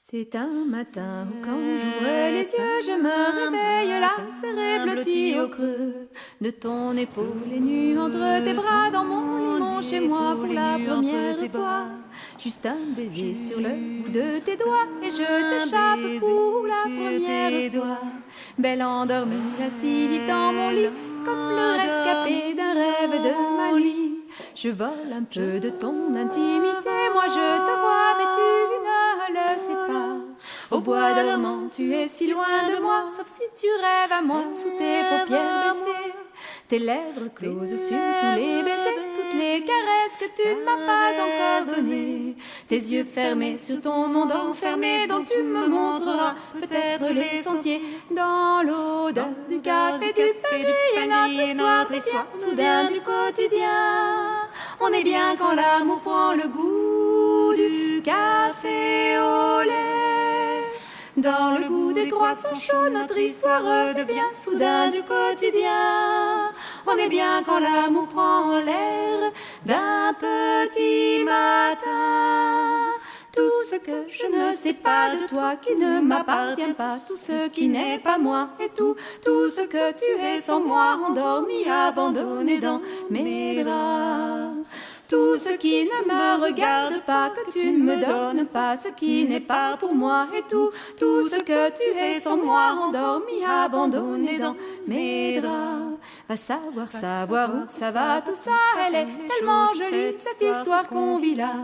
C'est un matin où quand j'ouvre les yeux, je me réveille là, serré blotti au creux de ton épaule et nu entre tes bras dans mon lit, mon chez moi pour la première fois. Juste un baiser sur le bout de tes doigts et je t'échappe pour la première fois. Belle endormie, lascive dans mon lit, comme le rescapé d'un rêve de ma nuit. Je vole un peu de ton intimité, moi je te vois mais tu ne le sais pas. Au bois dormant, tu es si loin de moi, sauf si tu rêves à moi sous tes paupières baissées. Tes lèvres closes sur tous les baisers, toutes les caresses que tu ne m'as pas encore données. Tes yeux fermés sur ton monde enfermé dont tu me montreras peut-être les sentiers. Dans l'odeur du café, du pain grillé, notre histoire soudain du quotidien. On est bien quand l'amour prend le goût du café au lait. Dans le goût des croissants chauds, notre histoire devient soudain du quotidien. On est bien quand l'amour prend l'air d'un petit matin. Tout ce que je ne sais pas de toi qui ne m'appartient pas, tout ce qui n'est pas moi et tout ce que tu es sans moi, endormi, abandonné dans mes draps. Tout ce qui ne me regarde pas, que tu ne me donnes pas, ce qui n'est pas pour moi et tout ce que tu es sans moi, endormi, abandonné dans mes draps. Va savoir où ça va tout ça, elle est tellement jolie cette histoire qu'on vit là.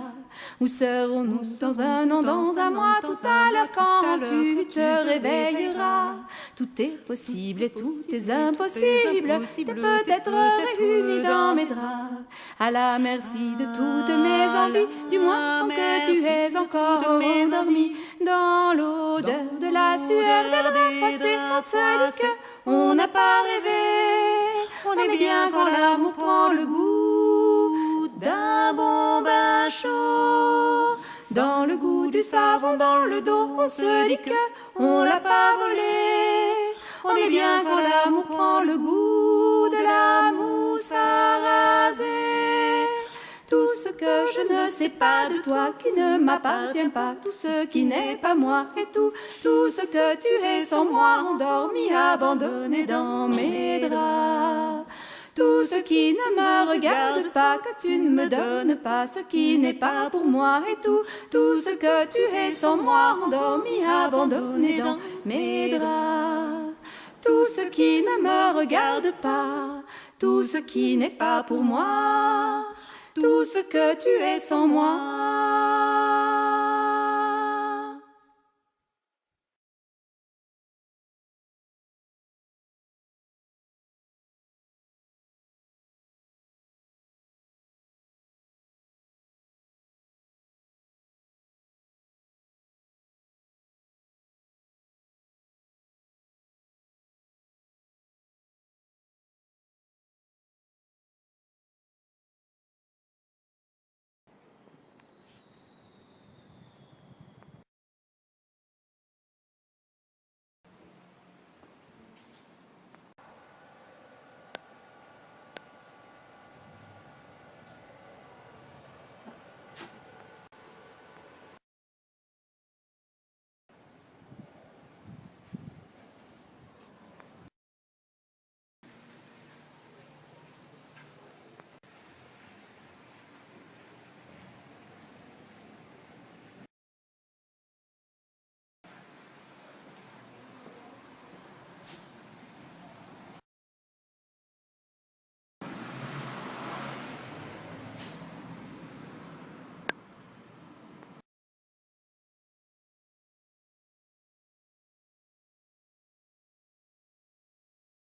Où serons-nous dans un an, dans un mois, tout à l'heure quand tu te réveilleras? Tout est possible et tout est impossible, t'es peut-être réunis dans mes draps. À la merci de toutes mes envies, du moins tant que tu es encore endormi. Dans l'odeur de la sueur des draps froissés, on se dit qu'on n'a pas rêvé. On est bien quand l'amour prend le goût d'un bon bain chaud. Dans le goût du savon dans le dos, on se dit qu'on l'a pas volé. On est bien quand l'amour prend le goût de la mousse à raser. Tout ce que je ne sais pas de toi qui ne m'appartient pas, tout ce qui n'est pas moi et tout ce que tu es sans moi, endormi, abandonné dans mes draps. Tout ce qui ne me regarde pas, que tu ne me donnes pas, ce qui n'est pas pour moi et tout ce que tu es sans moi, endormi, abandonné dans mes draps. Tout ce qui ne me regarde pas, tout ce qui n'est pas pour moi, tout ce que tu es sans moi.